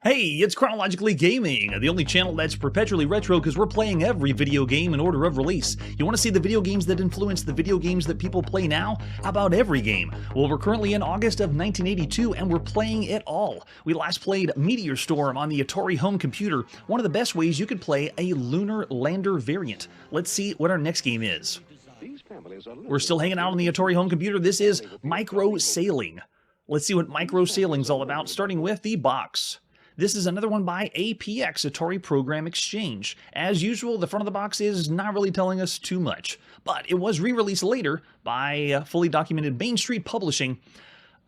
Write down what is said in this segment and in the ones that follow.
Hey, it's Chronologically Gaming, the only channel that's perpetually retro because we're playing every video game in order of release. You want to see the video games that influence the video games that people play now? How about every game? Well, we're currently in August of 1982 and we're playing it all. We last played Meteor Storm on the Atari home computer, one of the best ways you could play a lunar lander variant. Let's see what our next game is. We're still hanging out on the Atari home computer. This is Micro Sailing. Let's see what Micro Sailing's all about, starting with the box. This is another one by APX, Atari Program Exchange. As usual, the front of the box is not really telling us too much, but it was re-released later by fully documented Main Street Publishing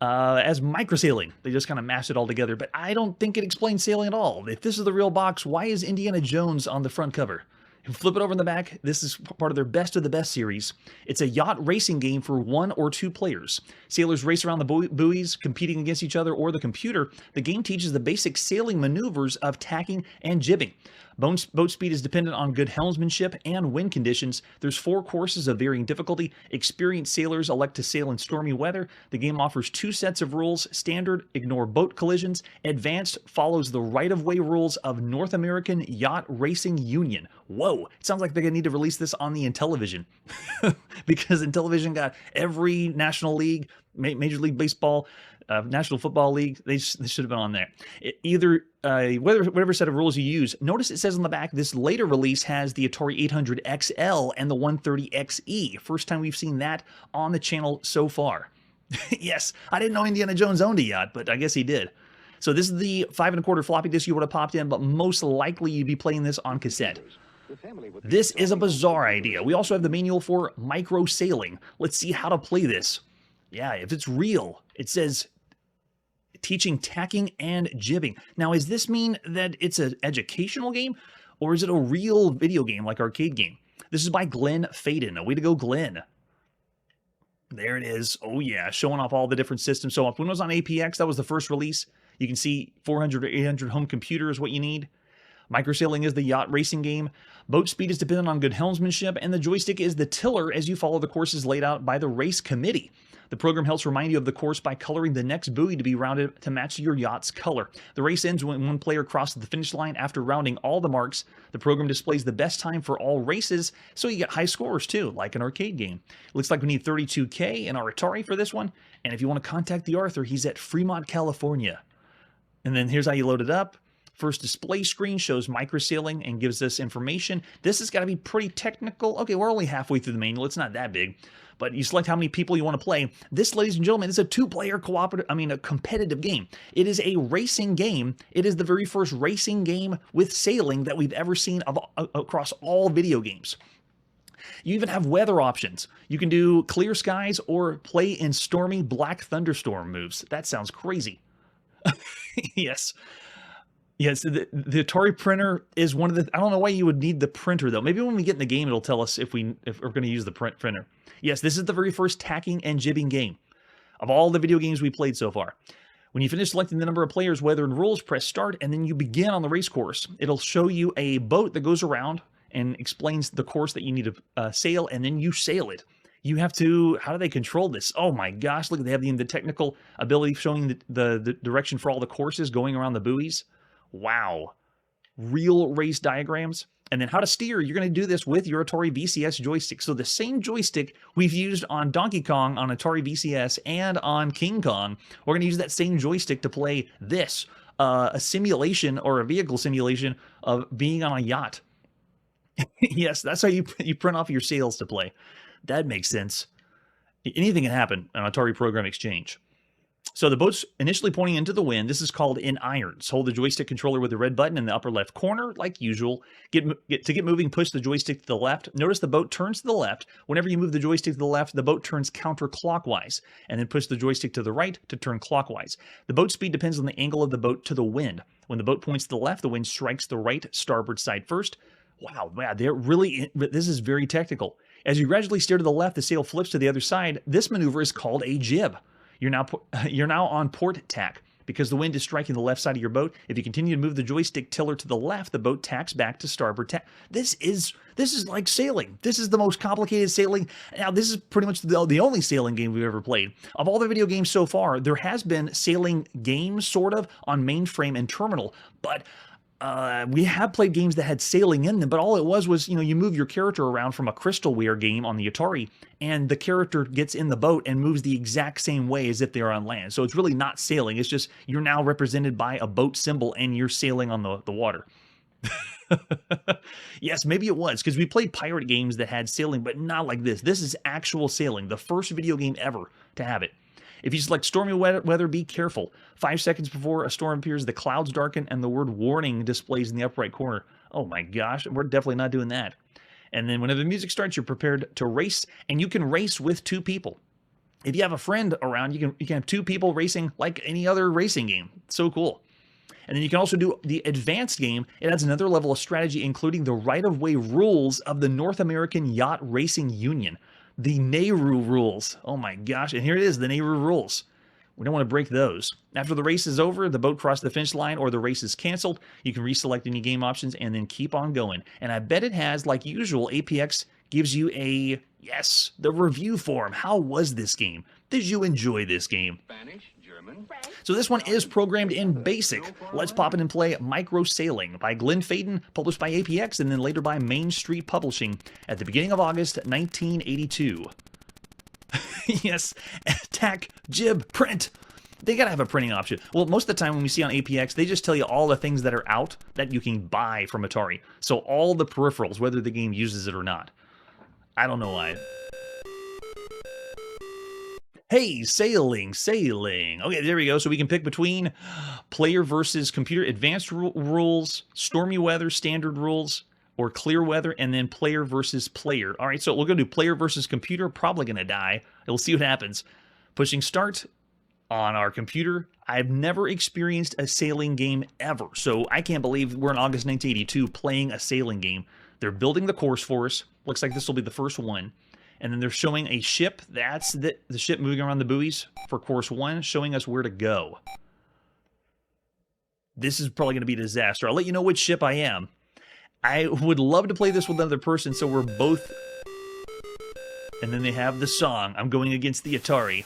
as Microsailing. They just kind of mashed it all together, but I don't think it explains sailing at all. If this is the real box, why is Indiana Jones on the front cover? Flip it over in the back. This is part of their Best of the Best series. It's a yacht racing game for 1 or 2 players. Sailors race around the buoys, competing against each other or the computer. The game teaches the basic sailing maneuvers of tacking and jibbing. Boat speed is dependent on good helmsmanship and wind conditions. There's 4 courses of varying difficulty. Experienced sailors elect to sail in stormy weather. The game offers 2 sets of rules. Standard, ignore boat collisions. Advanced follows the right-of-way rules of North American Yacht Racing Union. Whoa, it sounds like they're going to need to release this on the Intellivision. Because Intellivision got every National League, Major League Baseball, National Football League. They should have been on there. Whatever set of rules you use. Notice it says on the back, this later release has the Atari 800 XL and the 130 XE. First time we've seen that on the channel so far. Yes, I didn't know Indiana Jones owned a yacht, but I guess he did. So this is the 5 1/4 floppy disk you would have popped in, but most likely you'd be playing this on cassette. This is a bizarre idea. We also have the manual for Micro Sailing. Let's see how to play this. Yeah, if it's real, it says teaching tacking and jibbing. Now, does this mean that it's an educational game, or is it a real video game like arcade game? This is by Glenn Faden. Way to go, Glenn. There it is. Oh yeah, showing off all the different systems. So when it was on APX, that was the first release. You can see 400 or 800 home computer is what you need. Microsailing is the yacht racing game. Boat speed is dependent on good helmsmanship, and the joystick is the tiller as you follow the courses laid out by the race committee. The program helps remind you of the course by coloring the next buoy to be rounded to match your yacht's color. The race ends when one player crosses the finish line after rounding all the marks. The program displays the best time for all races, so you get high scores too, like an arcade game. It looks like we need 32K in our Atari for this one, and if you want to contact the Arthur, he's at Fremont, California. And then here's how you load it up. First display screen shows microsailing and gives us information. This has got to be pretty technical. Okay, we're only halfway through the manual. It's not that big. But you select how many people you want to play. This, ladies and gentlemen, is a 2-player a competitive game. It is a racing game. It is the very first racing game with sailing that we've ever seen across all video games. You even have weather options. You can do clear skies or play in stormy black thunderstorm moves. That sounds crazy. Yes. Yes, the Atari printer is one of the... I don't know why you would need the printer, though. Maybe when we get in the game, it'll tell us if we're going to use the printer. Yes, this is the very first tacking and jibbing game of all the video games we played so far. When you finish selecting the number of players, weather, and rules, press start, and then you begin on the race course. It'll show you a boat that goes around and explains the course that you need to sail, and then you sail it. You have to... How do they control this? Oh my gosh, look, they have the technical ability showing the direction for all the courses going around the buoys. Wow. Real race diagrams. And then how to steer. You're going to do this with your Atari VCS joystick. So the same joystick we've used on Donkey Kong on Atari VCS and on King Kong, we're going to use that same joystick to play this. A simulation or a vehicle simulation of being on a yacht. Yes, that's how you print off your sails to play. That makes sense. Anything can happen on Atari Program Exchange. So the boat's initially pointing into the wind. This is called in irons. Hold the joystick controller with the red button in the upper left corner, like usual. To get moving, push the joystick to the left. Notice the boat turns to the left. Whenever you move the joystick to the left, the boat turns counterclockwise. And then push the joystick to the right to turn clockwise. The boat speed depends on the angle of the boat to the wind. When the boat points to the left, the wind strikes the right starboard side first. Wow, this is very technical. As you gradually steer to the left, the sail flips to the other side. This maneuver is called a jib. You're now on port tack. Because the wind is striking the left side of your boat, if you continue to move the joystick tiller to the left, the boat tacks back to starboard. This is like sailing. This is the most complicated sailing. Now, this is pretty much the only sailing game we've ever played. Of all the video games so far, there has been sailing games, sort of, on mainframe and terminal, but we have played games that had sailing in them, but all it was, you move your character around from a crystalware game on the Atari, and the character gets in the boat and moves the exact same way as if they are on land. So it's really not sailing. It's just you're now represented by a boat symbol, and you're sailing on the water. Yes, maybe it was, because we played pirate games that had sailing, but not like this. This is actual sailing, the first video game ever to have it. If you select stormy weather, be careful. 5 seconds before a storm appears, the clouds darken and the word warning displays in the upper right corner. Oh my gosh, we're definitely not doing that. And then whenever the music starts, you're prepared to race, and you can race with 2 people. If you have a friend around, you can have 2 people racing like any other racing game. So cool. And then you can also do the advanced game. It adds another level of strategy, including the right-of-way rules of the North American Yacht Racing Union. The NARU rules. Oh my gosh, and here it is, the NARU rules. We don't want to break those. After the race is over, the boat crossed the finish line, or the race is canceled, you can reselect any game options and then keep on going. And I bet it has, like usual, APX gives you the review form. How was this game? Did you enjoy this game? Spanish, German. So this one is programmed in BASIC. Let's pop in and play Micro Sailing by Glenn Faden, published by APX and then later by Main Street Publishing at the beginning of August 1982. Yes, attack, jib, print. They gotta have a printing option. Well, most of the time when we see on APX, they just tell you all the things that are out that you can buy from Atari. So all the peripherals, whether the game uses it or not. I don't know why. Hey, sailing. Okay, there we go. So we can pick between player versus computer, advanced rules, stormy weather, standard rules, or clear weather, and then player versus player. All right, so we're going to do player versus computer. Probably going to die. We'll see what happens. Pushing start on our computer. I've never experienced a sailing game ever, so I can't believe we're in August 1982 playing a sailing game. They're building the course for us. Looks like this will be the first one. And then they're showing a ship. That's the ship moving around the buoys for course 1, showing us where to go. This is probably going to be a disaster. I'll let you know which ship I am. I would love to play this with another person, so we're both... And then they have the song. I'm going against the Atari.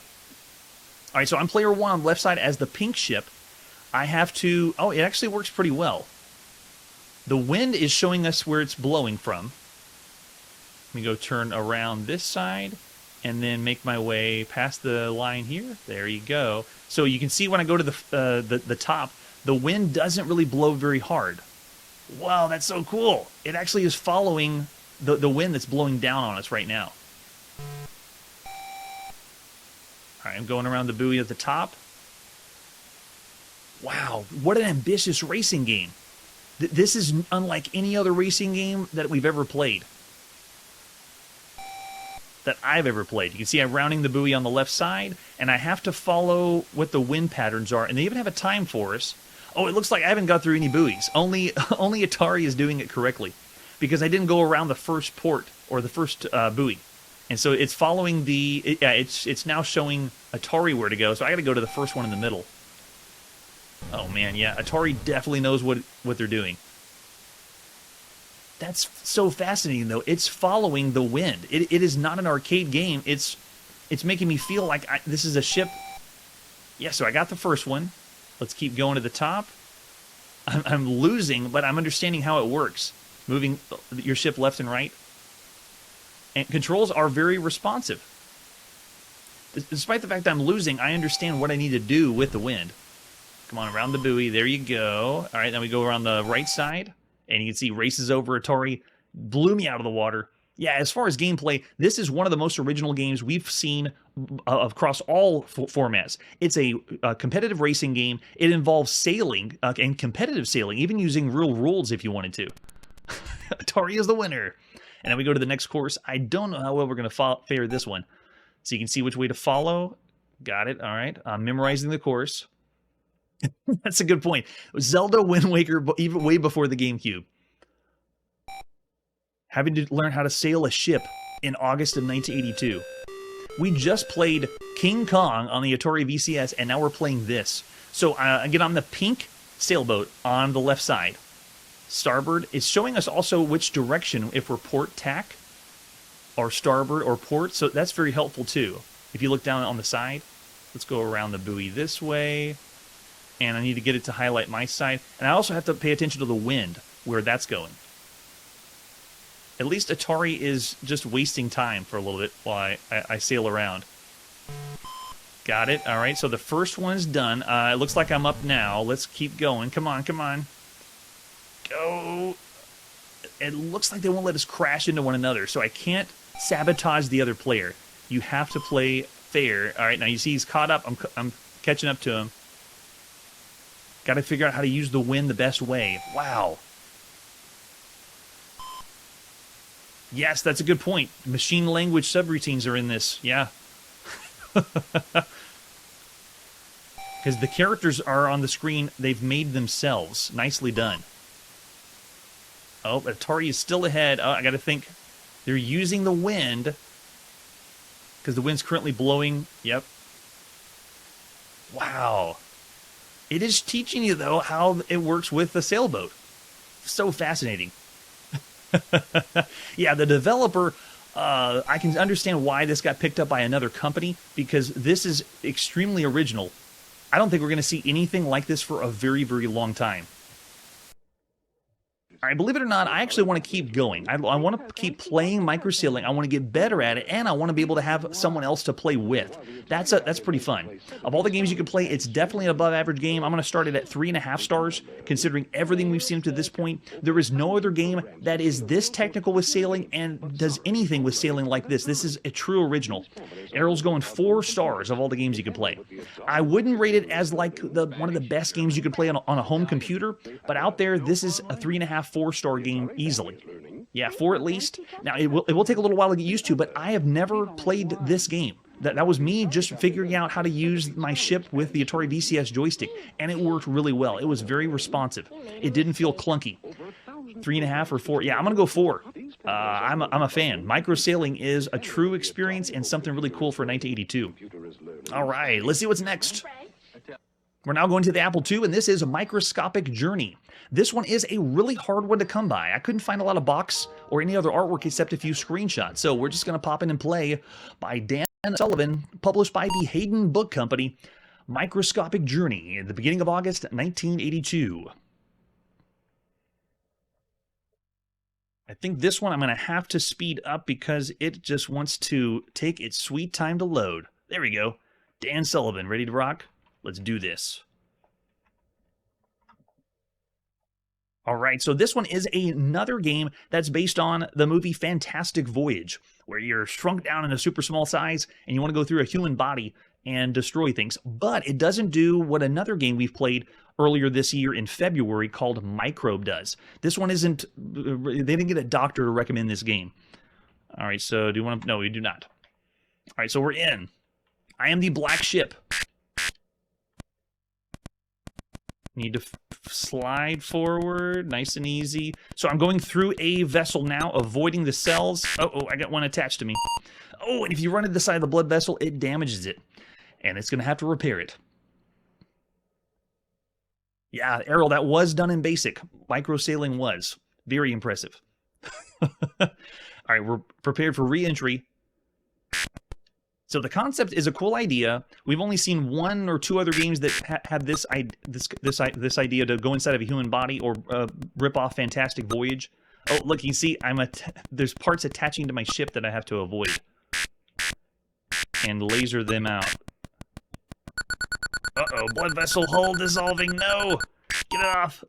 All right, so I'm player 1 on the left side as the pink ship. I have to... Oh, it actually works pretty well. The wind is showing us where it's blowing from. Let me go turn around this side and then make my way past the line here. There you go. So you can see when I go to the top, the wind doesn't really blow very hard. Wow, that's so cool. It actually is following the wind that's blowing down on us right now. All right, I'm going around the buoy at the top. Wow, what an ambitious racing game. This is unlike any other racing game that we've ever played. That I've ever played. You can see I'm rounding the buoy on the left side, and I have to follow what the wind patterns are, and they even have a time for us. Oh, it looks like I haven't got through any buoys. Only Atari is doing it correctly, because I didn't go around the first port, or the first buoy. And so it's following it's now showing Atari where to go, so I gotta go to the first one in the middle. Oh man, yeah, Atari definitely knows what they're doing. That's so fascinating, though. It's following the wind. It is not an arcade game. It's making me feel like this is a ship. Yeah, so I got the first one. Let's keep going to the top. I'm losing, but I'm understanding how it works. Moving your ship left and right. And controls are very responsive. Despite the fact that I'm losing, I understand what I need to do with the wind. Come on, around the buoy. There you go. All right, then we go around the right side. And you can see races over Atari. Blew me out of the water. Yeah, as far as gameplay, this is one of the most original games we've seen across all formats. It's a competitive racing game. It involves sailing and competitive sailing, even using real rules if you wanted to. Atari is the winner. And then we go to the next course. I don't know how well we're going to fare this one. So you can see which way to follow. Got it. All right. I'm memorizing the course. That's a good point. Zelda Wind Waker, even way before the GameCube. Having to learn how to sail a ship in August of 1982. We just played King Kong on the Atari VCS, and now we're playing this. So again, on the pink sailboat on the left side, starboard, it's showing us also which direction, if we're port tack or starboard or port. So that's very helpful too. If you look down on the side, let's go around the buoy this way. And I need to get it to highlight my side. And I also have to pay attention to the wind, where that's going. At least Atari is just wasting time for a little bit while I sail around. Got it. All right, so the first one's done. It looks like I'm up now. Let's keep going. Come on, come on. Go. It looks like they won't let us crash into one another, so I can't sabotage the other player. You have to play fair. All right, now you see he's caught up. I'm catching up to him. Got to figure out how to use the wind the best way. Wow. Yes, that's a good point. Machine language subroutines are in this. Yeah. Because the characters are on the screen, they've made themselves. Nicely done. Oh, Atari is still ahead. Oh, I got to think. They're using the wind. Because the wind's currently blowing. Yep. Wow. It is teaching you, though, how it works with the sailboat. So fascinating. Yeah, the developer, I can understand why this got picked up by another company, because this is extremely original. I don't think we're going to see anything like this for a very, very long time. All right, believe it or not, I actually want to keep going. I want to keep playing microsailing. I want to get better at it, and I want to be able to have someone else to play with. That's pretty fun. Of all the games you can play, it's definitely an above-average game. I'm going to start it at 3.5 stars, considering everything we've seen up to this point. There is no other game that is this technical with sailing and does anything with sailing like this. This is a true original. Errol's going 4 stars of all the games you can play. I wouldn't rate it as like one of the best games you could play on a home computer, but out there, this is a 3.5, 4-star game easily. Yeah, 4 at least. Now, it will take a little while to get used to, but I have never played this game. That was me just figuring out how to use my ship with the Atari VCS joystick, and it worked really well. It was very responsive. It didn't feel clunky. 3.5 or 4? Yeah, I'm going to go 4. I'm a fan. Microsailing is a true experience and something really cool for 1982. All right, let's see what's next. We're now going to the Apple II, and this is a Microscopic Journey. This one is a really hard one to come by. I couldn't find a lot of box or any other artwork except a few screenshots, so we're just going to pop in and play by Dan Sullivan, published by the Hayden Book Company, Microscopic Journey, at the beginning of August 1982. I think this one I'm going to have to speed up because it just wants to take its sweet time to load. There we go. Dan Sullivan, ready to rock? Let's do this. All right, so this one is another game that's based on the movie Fantastic Voyage, where you're shrunk down in a super small size and you want to go through a human body and destroy things. But it doesn't do what another game we've played earlier this year in February called Microbe does. This one isn't, they didn't get a doctor to recommend this game. All right, so do you want to, no, we do not. All right, so we're in. I am the black ship. Need to slide forward, nice and easy. So I'm going through a vessel now, avoiding the cells. Oh, I got one attached to me. Oh, and if you run into the side of the blood vessel, it damages it. And it's going to have to repair it. Yeah, Errol, that was done in BASIC. Microsailing was. Very impressive. All right, we're prepared for re-entry. So the concept is a cool idea. We've only seen 1 or 2 other games that have this idea to go inside of a human body or rip off Fantastic Voyage. Oh, look, you see, there's parts attaching to my ship that I have to avoid and laser them out. Uh-oh, blood vessel hull dissolving. No, get it off.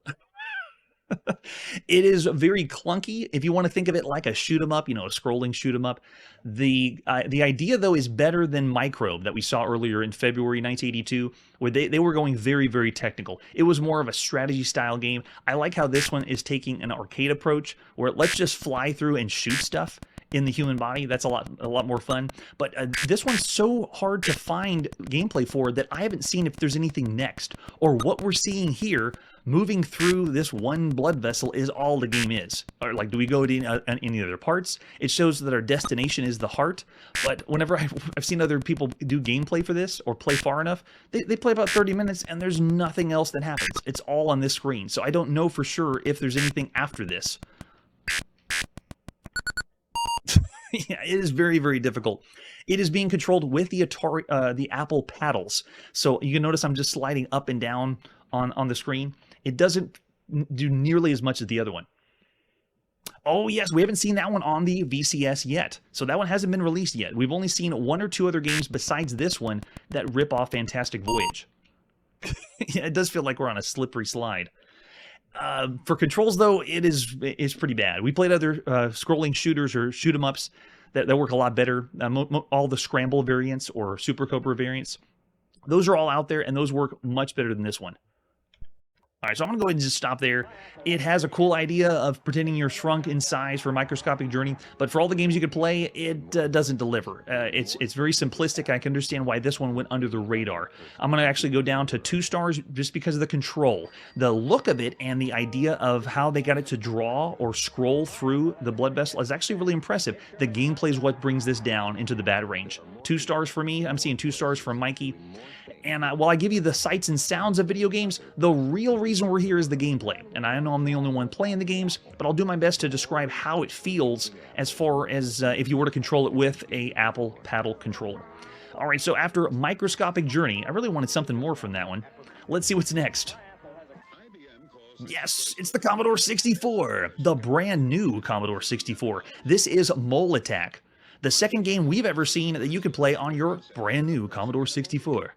It is very clunky. If you want to think of it like a shoot 'em up, you know, a scrolling shoot 'em up. The idea, though, is better than Microbe that we saw earlier in February 1982, where they were going very, very technical. It was more of a strategy-style game. I like how this one is taking an arcade approach, where let's just fly through and shoot stuff. in the human body. That's a lot more fun. But this one's so hard to find gameplay for that I haven't seen if there's anything next, or what we're seeing here moving through this one blood vessel is all the game is. Or like, do we go to any other parts? It shows that our destination is the heart, but whenever I've seen other people do gameplay for this or play far enough, they play about 30 minutes and there's nothing else that happens. It's all on this screen, so I don't know for sure if there's anything after this. Yeah, it is very, very difficult. It is being controlled with the Atari, the Apple paddles. So you can notice I'm just sliding up and down on the screen. It doesn't do nearly as much as the other one. Oh yes, we haven't seen that one on the VCS yet. So that one hasn't been released yet. We've only seen 1 or 2 other games besides this one that rip off Fantastic Voyage. Yeah, it does feel like we're on a slippery slide. For controls, though, it's pretty bad. We played other scrolling shooters or shoot 'em ups that work a lot better. All the scramble variants or Super Cobra variants, those are all out there, and those work much better than this one. All right, so I'm going to go ahead and just stop there. It has a cool idea of pretending you're shrunk in size for a microscopic journey, but for all the games you could play, it doesn't deliver. It's very simplistic. I can understand why this one went under the radar. I'm going to actually go down to 2 stars just because of the control. The look of it and the idea of how they got it to draw or scroll through the blood vessel is actually really impressive. The gameplay is what brings this down into the bad range. 2 stars for me. I'm seeing 2 stars from Mikey. And while I give you the sights and sounds of video games, the real reason we're here is the gameplay. And I know I'm the only one playing the games, but I'll do my best to describe how it feels as far as if you were to control it with a Apple paddle controller. All right, so after Microscopic Journey, I really wanted something more from that one. Let's see what's next. Yes, it's the Commodore 64, the brand new Commodore 64. This is Mole Attack, the second game we've ever seen that you could play on your brand new Commodore 64.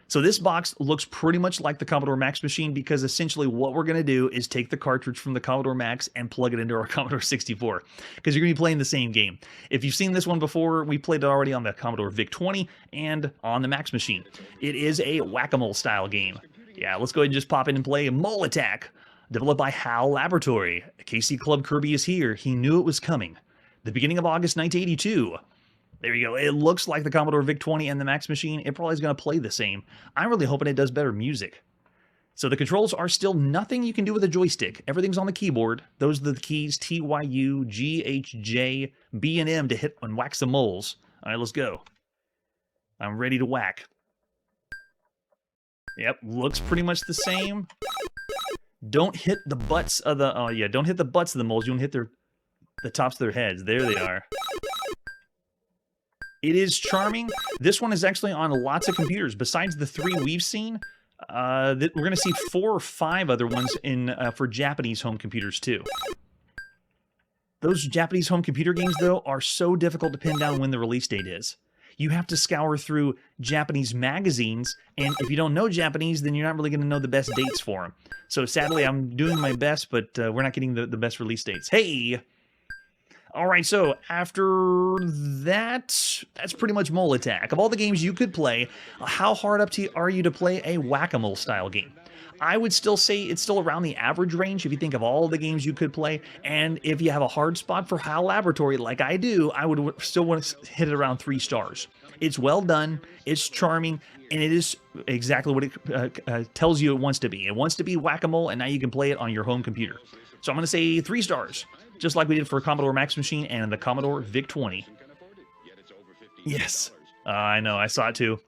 So this box looks pretty much like the Commodore Max machine because essentially what we're going to do is take the cartridge from the Commodore Max and plug it into our Commodore 64 because you're going to be playing the same game. If you've seen this one before, we played it already on the Commodore VIC-20 and on the Max machine. It is a Whac-a-mole style game. Yeah, let's go ahead and just pop in and play Mole Attack, developed by HAL Laboratory. KC Club Kirby is here. He knew it was coming. The beginning of August 1982. There you go. It looks like the Commodore VIC-20 and the Max machine. It probably is going to play the same. I'm really hoping it does better music. So the controls are still nothing you can do with a joystick. Everything's on the keyboard. Those are the keys T, Y, U, G, H, J, B, and M to hit and whack some moles. All right, let's go. I'm ready to whack. Yep, looks pretty much the same. Don't hit the butts of the... Oh, yeah, don't hit the butts of the moles. You want to hit the tops of their heads. There they are. It is charming. This one is actually on lots of computers. Besides the 3 we've seen, we're going to see 4 or 5 other ones for Japanese home computers too. Those Japanese home computer games, though, are so difficult to pin down when the release date is. You have to scour through Japanese magazines, and if you don't know Japanese, then you're not really going to know the best dates for them. So sadly, I'm doing my best, but we're not getting the best release dates. Hey! All right, so after that, that's pretty much Mole Attack. Of all the games you could play, how hard up are you to play a Whac-a-mole style game? I would still say it's still around the average range if you think of all the games you could play. And if you have a hard spot for HAL Laboratory like I do, I would still want to hit it around 3 stars. It's well done, it's charming, and it is exactly what it tells you it wants to be. It wants to be Whac-a-mole, and now you can play it on your home computer. So I'm going to say 3 stars. Just like we did for Commodore Max Machine and the Commodore VIC-20. Yes. I know, I saw it too.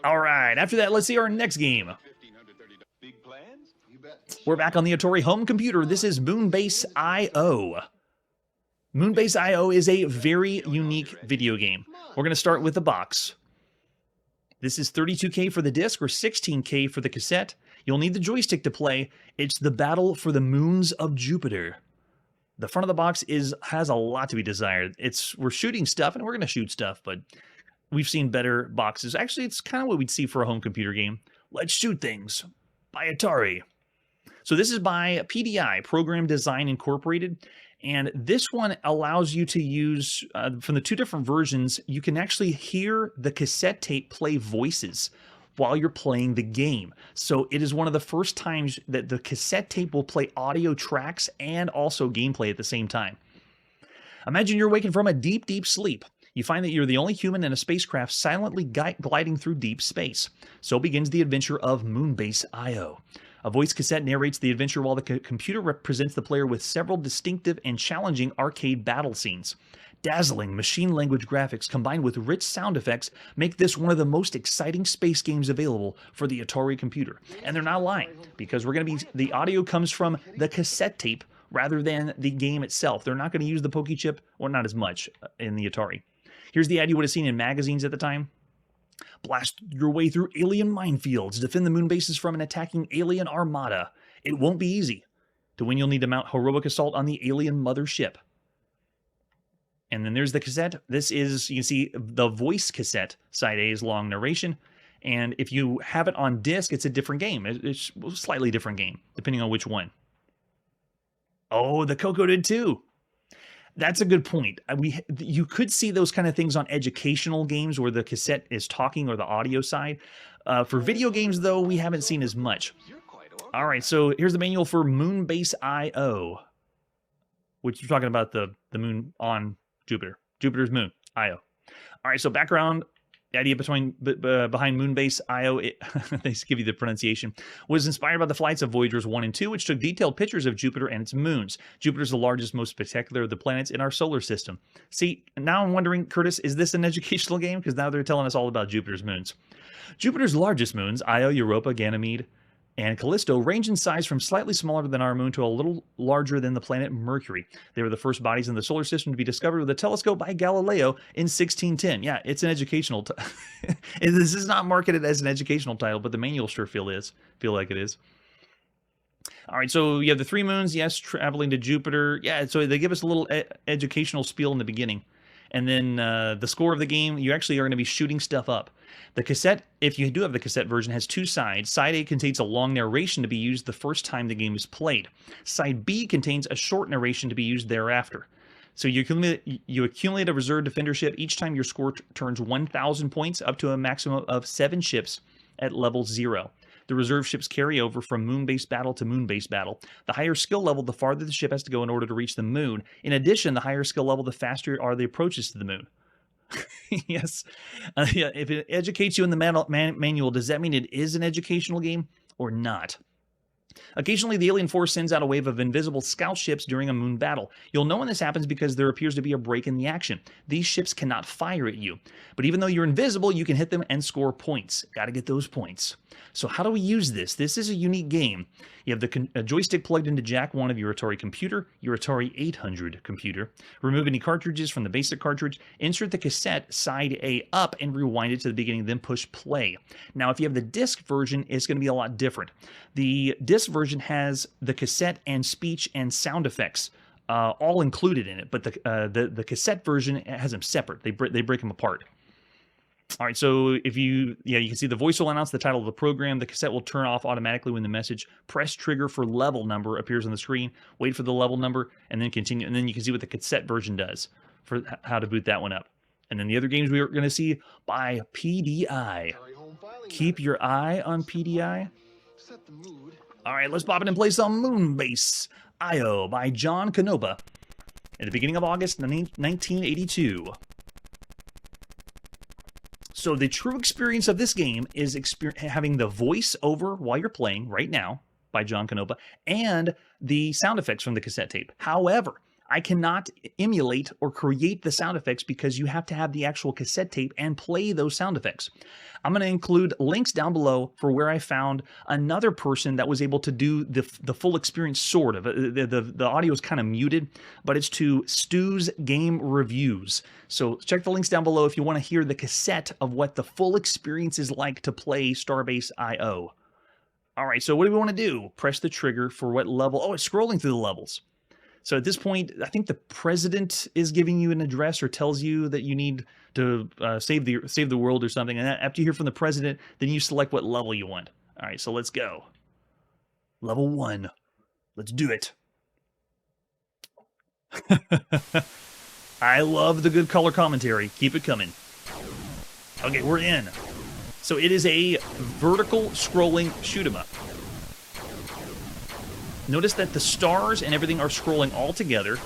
All right, after that, let's see our next game. We're back on the Atari home computer. This is Moonbase Io. Moonbase Io is a very unique video game. We're going to start with the box. This is 32K for the disc or 16K for the cassette. You'll need the joystick to play. It's the battle for the moons of Jupiter. The front of the box has a lot to be desired. We're shooting stuff, and we're going to shoot stuff, but we've seen better boxes. Actually, it's kind of what we'd see for a home computer game. Let's Shoot Things by Atari. So this is by PDI, Program Design Incorporated, and this one allows you to use, from the 2 different versions, you can actually hear the cassette tape play voices while you're playing the game. So it is one of the first times that the cassette tape will play audio tracks and also gameplay at the same time. Imagine you're waking from a deep, deep sleep. You find that you're the only human in a spacecraft silently gliding through deep space. So begins the adventure of Moonbase Io. A voice cassette narrates the adventure while the computer represents the player with several distinctive and challenging arcade battle scenes. Dazzling machine language graphics combined with rich sound effects make this one of the most exciting space games available for the Atari computer. And they're not lying, because the audio comes from the cassette tape rather than the game itself. They're not going to use the Poke Chip, or not as much in the Atari. Here's the ad you would have seen in magazines at the time. Blast your way through alien minefields, defend the moon bases from an attacking alien armada. It won't be easy. To win, you'll need to mount heroic assault on the alien mothership. And then there's the cassette. This is, you can see the voice cassette. Side A is long narration. And if you have it on disc, it's a different game. It's a slightly different game, depending on which one. Oh, the Coco did too. That's a good point. You could see those kind of things on educational games where the cassette is talking, or the audio side. For video games, though, we haven't seen as much. All right, so here's the manual for Moonbase Io, which we're talking about the moon on Jupiter. Jupiter's moon, Io. All right, so background. The idea behind Moonbase Io, they give you the pronunciation, was inspired by the flights of Voyagers 1 and 2, which took detailed pictures of Jupiter and its moons. Jupiter is the largest, most spectacular of the planets in our solar system. See, now I'm wondering, Curtis, is this an educational game? Because now they're telling us all about Jupiter's moons. Jupiter's largest moons, Io, Europa, Ganymede, and Callisto, range in size from slightly smaller than our moon to a little larger than the planet Mercury. They were the first bodies in the solar system to be discovered with a telescope by Galileo in 1610. Yeah, it's an educational this is not marketed as an educational title, but the manual sure feel like it is. All right, so you have the 3 moons, yes, traveling to Jupiter. Yeah, so they give us a little educational spiel in the beginning. And then the score of the game, you actually are going to be shooting stuff up. The cassette, if you do have the cassette version, has 2 sides. Side A contains a long narration to be used the first time the game is played. Side B contains a short narration to be used thereafter. So you accumulate a reserve defender ship each time your score turns 1,000 points, up to a maximum of 7 ships at level 0. The reserve ships carry over from moon-based battle to moon-based battle. The higher skill level, the farther the ship has to go in order to reach the moon. In addition, the higher skill level, the faster are the approaches to the moon. Yes. Yeah, if it educates you in the manual, does that mean it is an educational game or not? Occasionally, the alien force sends out a wave of invisible scout ships during a moon battle. You'll know when this happens because there appears to be a break in the action. These ships cannot fire at you. But even though you're invisible, you can hit them and score points. Got to get those points. So how do we use this? This is a unique game. You have the joystick plugged into Jack 1 of your Atari computer, your Atari 800 computer. Remove any cartridges from the basic cartridge. Insert the cassette side A up and rewind it to the beginning, then push play. Now, if you have the disc version, it's going to be a lot different. The disc version has the cassette and speech and sound effects all included in it, but the cassette version has them separate. They break them apart. All right, so if you can see the voice will announce the title of the program. The cassette will turn off automatically when the message "press trigger for level number" appears on the screen. Wait for the level number and then continue, and then you can see what the cassette version does for how to boot that one up. And then the other games we are going to see by PDI. Keep your eye on PDI. All right, let's pop it and play some Moonbase Io by John Canoba at the beginning of August 1982. So the true experience of this game is having the voice over while you're playing right now by John Canoba and the sound effects from the cassette tape. However, I cannot emulate or create the sound effects because you have to have the actual cassette tape and play those sound effects. I'm going to include links down below for where I found another person that was able to do the full experience, sort of. The audio is kind of muted, but it's to Stu's Game Reviews. So check the links down below if you want to hear the cassette of what the full experience is like to play Starbase IO. All right, so what do we want to do? Press the trigger for what level? Oh, it's scrolling through the levels. So at this point, I think the president is giving you an address or tells you that you need to save the world or something. And after you hear from the president, then you select what level you want. All right, so let's go. Level 1. Let's do it. I love the good color commentary. Keep it coming. Okay, we're in. So it is a vertical scrolling shoot 'em up. Notice that the stars and everything are scrolling all together.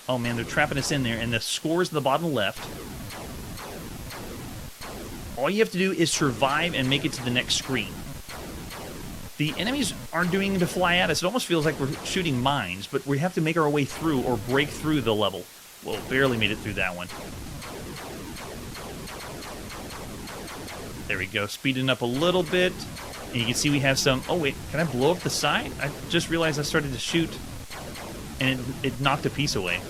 Oh man, they're trapping us in there, and the score's at the bottom left. All you have to do is survive and make it to the next screen. The enemies aren't doing anything to fly at us. It almost feels like we're shooting mines, but we have to make our way through or break through the level. Whoa, barely made it through that one. There we go, speeding up a little bit. And you can see we have some... Oh wait, can I blow up the side? I just realized I started to shoot, and it knocked a piece away.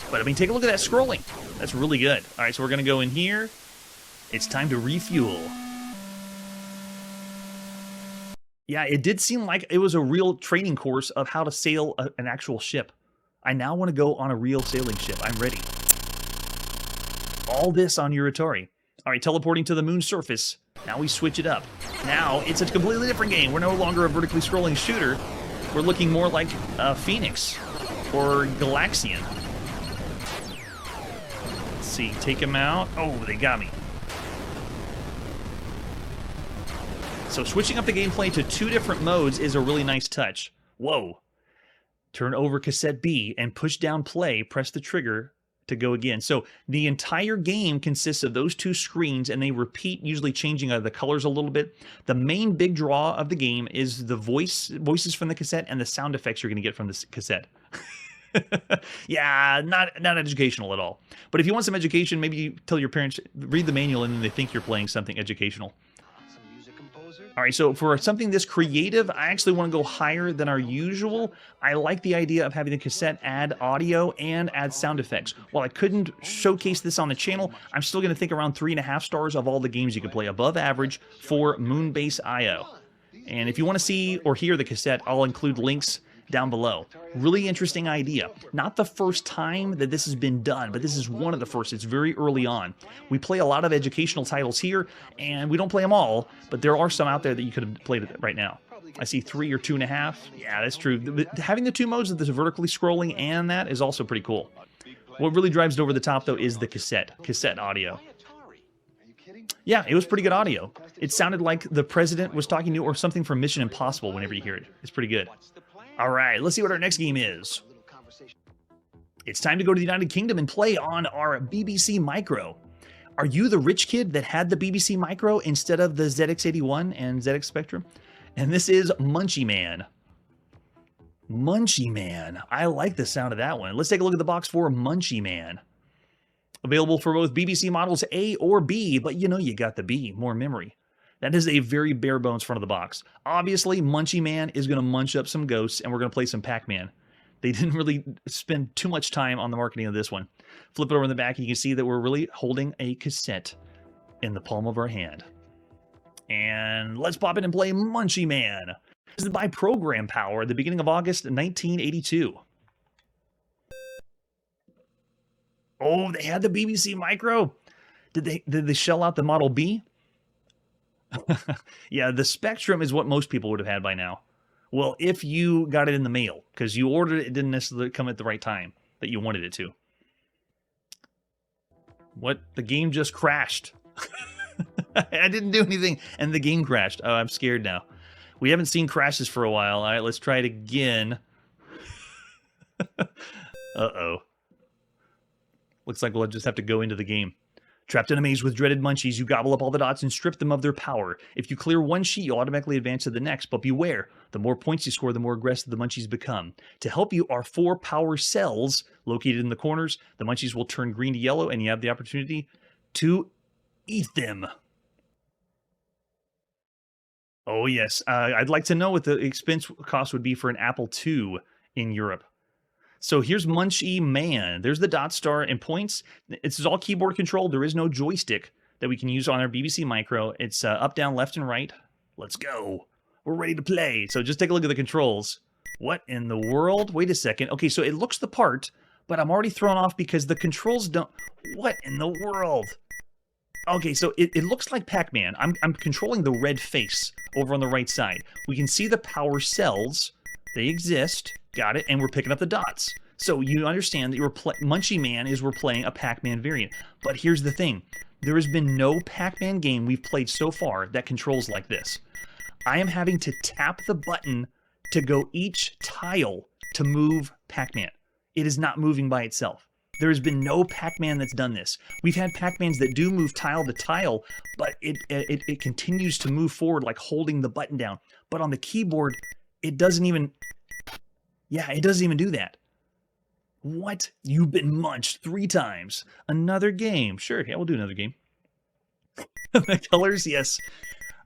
But I mean, take a look at that scrolling. That's really good. All right, so we're going to go in here. It's time to refuel. Yeah, it did seem like it was a real training course of how to sail an actual ship. I now want to go on a real sailing ship. I'm ready. All this on your Atari. All right, teleporting to the moon's surface. Now we switch it up. Now it's a completely different game. We're no longer a vertically scrolling shooter. We're looking more like Phoenix or Galaxian. Let's see, take him out. Oh, they got me. So switching up the gameplay to 2 different modes is a really nice touch. Whoa. Turn over cassette B and push down play, press the trigger to go again. So the entire game consists of those 2 screens, and they repeat, usually changing the colors a little bit. The main big draw of the game is the voices from the cassette and the sound effects you're going to get from this cassette. Yeah, not educational at all. But if you want some education, maybe you tell your parents, read the manual, and then they think you're playing something educational. All right, so for something this creative, I actually want to go higher than our usual. I like the idea of having the cassette add audio and add sound effects. While I couldn't showcase this on the channel, I'm still going to think around 3.5 stars of all the games you can play, above average for Moonbase Io. And if you want to see or hear the cassette, I'll include links down below. Really interesting idea. Not the first time that this has been done, but this is one of the first. It's very early on. We play a lot of educational titles here, and we don't play them all, but there are some out there that you could have played right now. I see 3 or 2.5. Yeah, that's true. Having the 2 modes of this vertically scrolling and that is also pretty cool. What really drives it over the top, though, is the cassette audio. Yeah, it was pretty good audio. It sounded like the president was talking to or something from Mission Impossible whenever you hear it. It's pretty good. All right, let's see what our next game is. It's time to go to the United Kingdom and play on our BBC Micro. Are you the rich kid that had the BBC Micro instead of the ZX81 and ZX Spectrum? And this is Munchyman. Munchyman. I like the sound of that one. Let's take a look at the box for Munchyman. Available for both BBC models A or B, but you know you got the B, more memory. That is a very bare bones front of the box. Obviously, Munchyman is going to munch up some ghosts, and we're going to play some Pac-Man. They didn't really spend too much time on the marketing of this one. Flip it over in the back, and you can see that we're really holding a cassette in the palm of our hand. And let's pop in and play Munchyman. This is by Program Power at the beginning of August 1982. Oh, they had the BBC Micro. Did they shell out the Model B? Yeah, the Spectrum is what most people would have had by now. Well, if you got it in the mail, because you ordered it, it didn't necessarily come at the right time that you wanted it to. What? The game just crashed. I didn't do anything, and the game crashed. Oh, I'm scared now. We haven't seen crashes for a while. All right, let's try it again. Uh-oh. Looks like we'll just have to go into the game. Trapped in a maze with dreaded munchies, you gobble up all the dots and strip them of their power. If you clear one sheet, you'll automatically advance to the next, but beware, the more points you score, the more aggressive the munchies become. To help you are 4 power cells located in the corners. The munchies will turn green to yellow, and you have the opportunity to eat them. Oh yes, I'd like to know what the expense cost would be for an Apple II in Europe. So here's Munchyman. There's the dot star and points. This is all keyboard controlled. There is no joystick that we can use on our BBC Micro. It's up, down, left, and right. Let's go. We're ready to play. So just take a look at the controls. What in the world? Wait a second. Okay, so it looks the part, but I'm already thrown off because the controls don't... What in the world? Okay, so it looks like Pac-Man. I'm controlling the red face over on the right side. We can see the power cells. They exist. Got it. And we're picking up the dots. So you understand that Munchyman is we're playing a Pac-Man variant. But here's the thing. There has been no Pac-Man game we've played so far that controls like this. I am having to tap the button to go each tile to move Pac-Man. it is not moving by itself. There has been no Pac-Man that's done this. We've had Pac-Mans that do move tile to tile, but it continues to move forward like holding the button down. But on the keyboard, it doesn't even... Yeah, it doesn't even do that. What? You've been munched 3 times. Another game. Sure, yeah, we'll do another game. The colors, yes.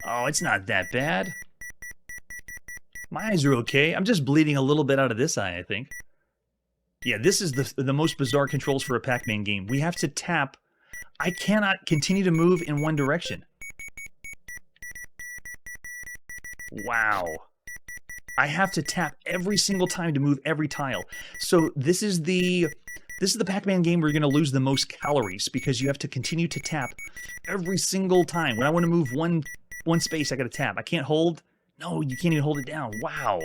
Oh, it's not that bad. My eyes are okay. I'm just bleeding a little bit out of this eye, I think. Yeah, this is the most bizarre controls for a Pac-Man game. We have to tap. I cannot continue to move in one direction. Wow. I have to tap every single time to move every tile. So this is the Pac-Man game where you're going to lose the most calories because you have to continue to tap every single time. When I want to move one space, I got to tap. I can't hold. No, you can't even hold it down. Wow.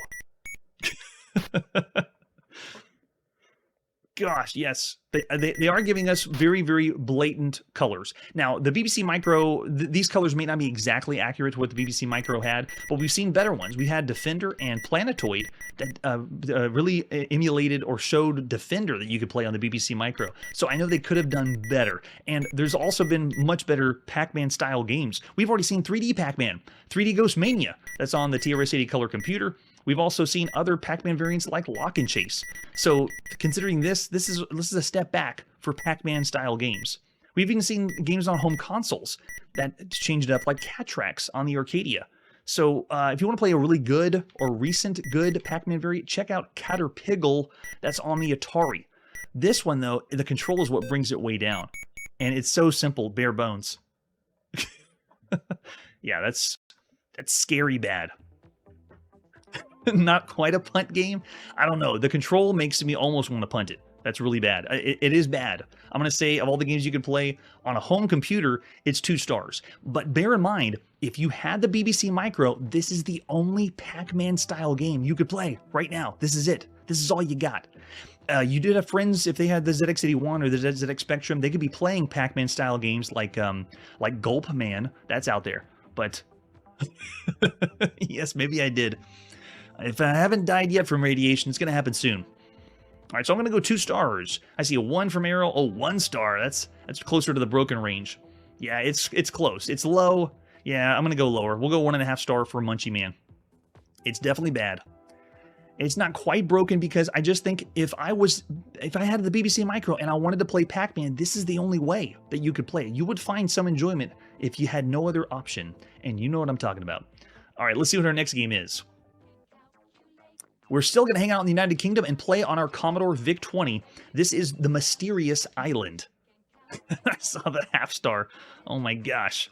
Gosh, yes. They are giving us very, very blatant colors. Now, the BBC Micro, these colors may not be exactly accurate to what the BBC Micro had, but we've seen better ones. We had Defender and Planetoid that really emulated or showed Defender that you could play on the BBC Micro. So I know they could have done better. And there's also been much better Pac-Man style games. We've already seen 3D Pac-Man, 3D Ghost Mania, that's on the TRS-80 color computer. We've also seen other Pac-Man variants like Lock and Chase. So considering this is a step back for Pac-Man style games. We've even seen games on home consoles that changed it up, like Cat Tracks on the Arcadia. So if you want to play a really good or recent good Pac-Man variant, check out Caterpillar. That's on the Atari. This one, though, the control is what brings it way down. And it's so simple, bare bones. Yeah, that's scary bad. Not quite a punt game. I don't know. The control makes me almost want to punt it. That's really bad. It is bad. I'm going to say of all the games you can play on a home computer, it's 2 stars. But bear in mind, if you had the BBC Micro, this is the only Pac-Man style game you could play right now. This is it. This is all you got. You did have friends, if they had the ZX81 or the ZX Spectrum, they could be playing Pac-Man style games like Gulp Man. That's out there. But yes, maybe I did. If I haven't died yet from radiation, it's going to happen soon. All right, so I'm going to go 2 stars. I see a 1 from Arrow. Oh, 1 star. That's closer to the broken range. Yeah, it's close. It's low. Yeah, I'm going to go lower. We'll go 1.5 star for Munchyman. It's definitely bad. It's not quite broken because I just think if I had the BBC Micro and I wanted to play Pac-Man, this is the only way that you could play it. You would find some enjoyment if you had no other option, and you know what I'm talking about. All right, let's see what our next game is. We're still going to hang out in the United Kingdom and play on our Commodore VIC-20. This is the Mysterious Island. I saw the half star. Oh my gosh.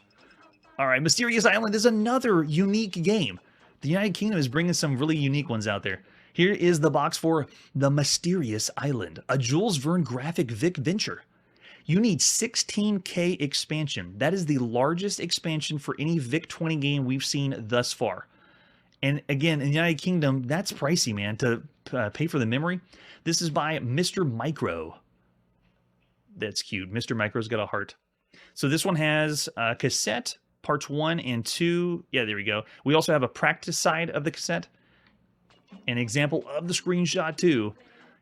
All right, Mysterious Island is another unique game. The United Kingdom is bringing some really unique ones out there. Here is the box for the Mysterious Island, a Jules Verne graphic VIC venture. You need 16K expansion. That is the largest expansion for any VIC-20 game we've seen thus far. And again, in the United Kingdom, that's pricey, man, to pay for the memory. This is by Mr. Micro. That's cute. Mr. Micro's got a heart. So this one has a cassette, parts 1 and 2. Yeah, there we go. We also have a practice side of the cassette. An example of the screenshot, too.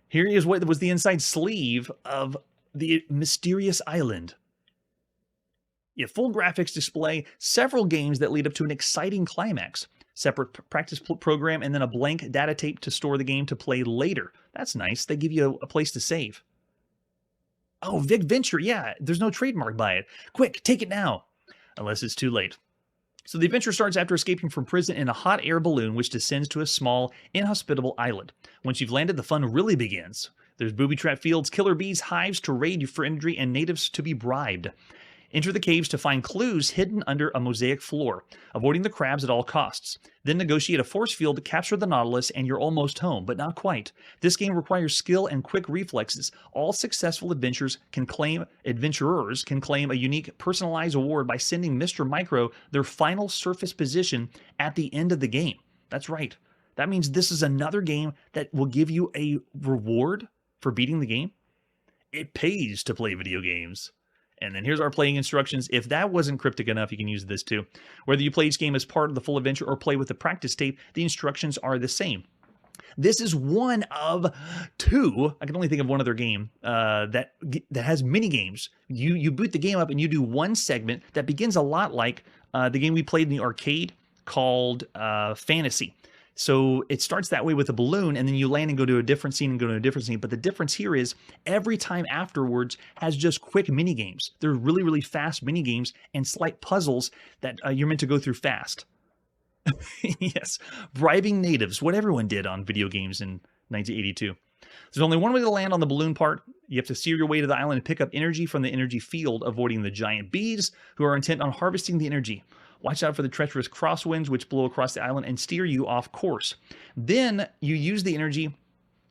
Here is what was the inside sleeve of the Mysterious Island. Yeah, full graphics display, several games that lead up to an exciting climax. Separate practice program, and then a blank data tape to store the game to play later. That's nice. They give you a place to save. Oh, Vic Venture, yeah. There's no trademark by it. Quick, take it now. Unless it's too late. So the adventure starts after escaping from prison in a hot air balloon which descends to a small, inhospitable island. Once you've landed, the fun really begins. There's booby-trap fields, killer bees, hives to raid you for injury, and natives to be bribed. Enter the caves to find clues hidden under a mosaic floor, avoiding the crabs at all costs. Then negotiate a force field to capture the Nautilus and you're almost home, but not quite. This game requires skill and quick reflexes. All successful adventurers can claim a unique personalized award by sending Mr. Micro their final surface position at the end of the game. That's right. That means this is another game that will give you a reward for beating the game. It pays to play video games. And then here's our playing instructions. If that wasn't cryptic enough, you can use this too. Whether you play each game as part of the full adventure or play with the practice tape, the instructions are the same. This is one of two. I can only think of one other game that has mini games. You boot the game up and you do one segment that begins a lot like the game we played in the arcade called Fantasy. So it starts that way with a balloon, and then you land and go to a different scene and go to a different scene. But the difference here is every time afterwards has just quick mini games. They're really, really fast mini games and slight puzzles that you're meant to go through fast. Yes, bribing natives, what everyone did on video games in 1982. There's only one way to land on the balloon part. You have to steer your way to the island and pick up energy from the energy field, avoiding the giant bees who are intent on harvesting the energy. Watch out for the treacherous crosswinds which blow across the island and steer you off course. Then you use the energy.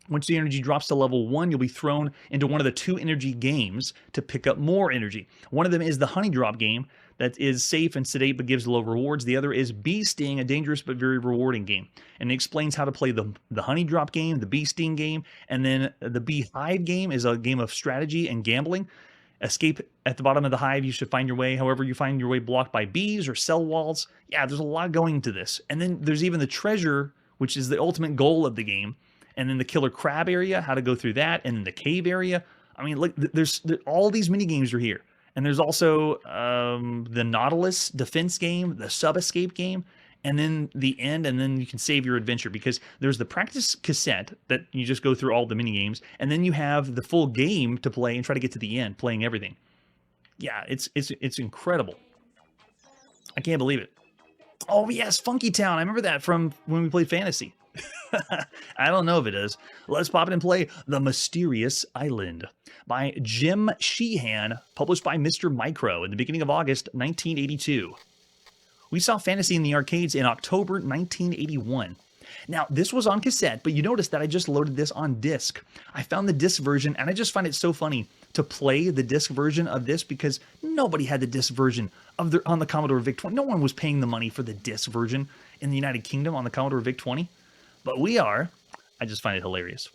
Once the energy drops to level 1, you'll be thrown into one of the 2 energy games to pick up more energy. One of them is the Honey Drop game that is safe and sedate but gives low rewards. The other is Bee Sting, a dangerous but very rewarding game. And it explains how to play the Honey Drop game, the Bee Sting game, and then the Bee Hive game is a game of strategy and gambling. Escape at the bottom of the hive, you should find your way. However, you find your way blocked by bees or cell walls. Yeah, there's a lot going to this. And then there's even the treasure, which is the ultimate goal of the game. And then the killer crab area, how to go through that. And then the cave area. I mean, look, all these mini games are here. And there's also the Nautilus defense game, the sub-escape game, and then the end, and then you can save your adventure, because there's the practice cassette that you just go through all the mini games, and then you have the full game to play and try to get to the end, playing everything. Yeah, it's incredible. I can't believe it. Oh yes, Funky Town. I remember that from when we played Fantasy. I don't know if it is. Let's pop it and play The Mysterious Island by Jim Sheehan, published by Mr. Micro in the beginning of August 1982. We saw Fantasy in the arcades in October 1981. Now, this was on cassette, but you notice that I just loaded this on disc. I found the disc version, and I just find it so funny to play the disc version of this because nobody had the disc version on the Commodore VIC-20. No one was paying the money for the disc version in the United Kingdom on the Commodore VIC-20, but we are. I just find it hilarious.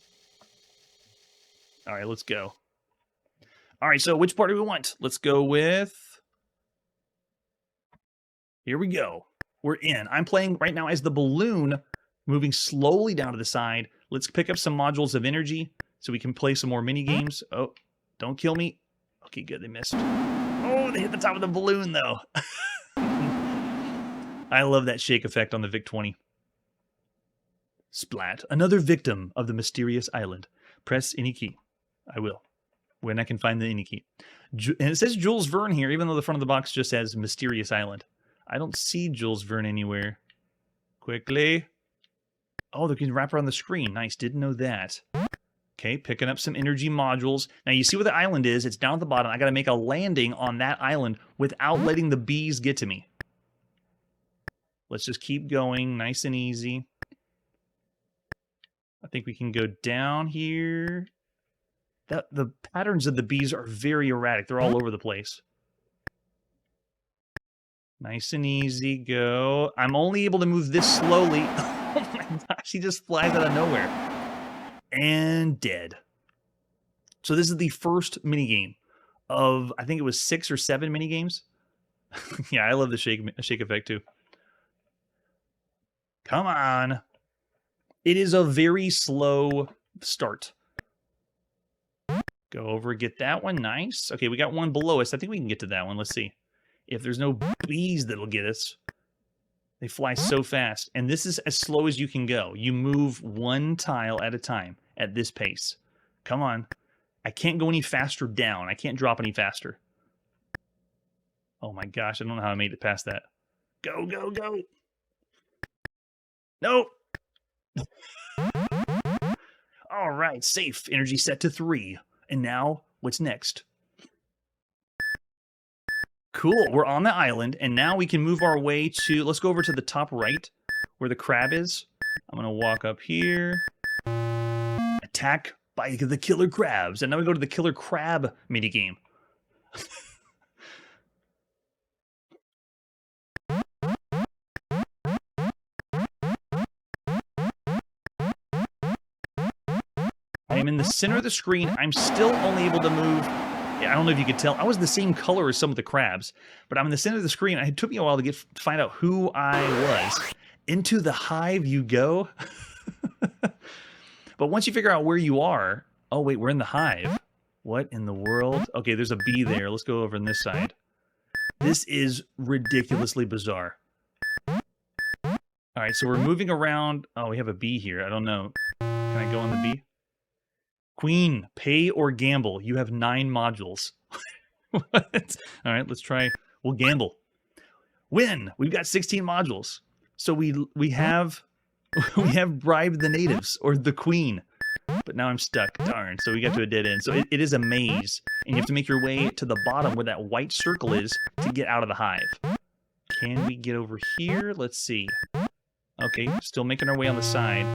All right, let's go. All right, so which part do we want? Let's go with... Here we go. We're in. I'm playing right now as the balloon, moving slowly down to the side. Let's pick up some modules of energy so we can play some more mini games. Oh, don't kill me. Okay, good. They missed. Oh, they hit the top of the balloon, though. I love that shake effect on the VIC-20. Splat. Another victim of the mysterious island. Press any key. I will. When I can find the any key. And it says Jules Verne here, even though the front of the box just says Mysterious Island. I don't see Jules Verne anywhere. Quickly. Oh, they can wrap around the screen. Nice, didn't know that. Okay, picking up some energy modules. Now, you see where the island is. It's down at the bottom. I got to make a landing on that island without letting the bees get to me. Let's just keep going. Nice and easy. I think we can go down here. The patterns of the bees are very erratic. They're all over the place. Nice and easy, go. I'm only able to move this slowly. Oh my gosh, he just flies out of nowhere. And dead. So this is the first minigame of, I think it was 6 or 7 minigames. Yeah, I love the shake effect too. Come on. It is a very slow start. Go over, get that one. Nice. Okay, we got one below us. I think we can get to that one. Let's see. If there's no bees that'll get us. They fly so fast. And this is as slow as you can go. You move one tile at a time at this pace. Come on. I can't go any faster down. I can't drop any faster. Oh my gosh, I don't know how I made it past that. Go, go, go. Nope. All right, safe. Energy set to 3. And now, what's next? Cool, we're on the island, and now we can move our way to... Let's go over to the top right, where the crab is. I'm going to walk up here. Attack by the killer crabs. And now we go to the killer crab minigame. I am in the center of the screen. I'm still only able to move... I don't know if you could tell. I was the same color as some of the crabs, but I'm in the center of the screen. It took me a while to find out who I was. Into the hive you go. But once you figure out where you are, oh wait, we're in the hive. What in the world? Okay, there's a bee there. Let's go over on this side. This is ridiculously bizarre. All right, so we're moving around. Oh, we have a bee here. I don't know. Can I go on the bee? Queen, pay or gamble. You have 9 modules. What? All right, let's try. We'll gamble. Win. We've got 16 modules. So we have bribed the natives or the queen. But now I'm stuck. Darn. So we got to a dead end. So it is a maze, and you have to make your way to the bottom where that white circle is to get out of the hive. Can we get over here? Let's see. Okay, still making our way on the side.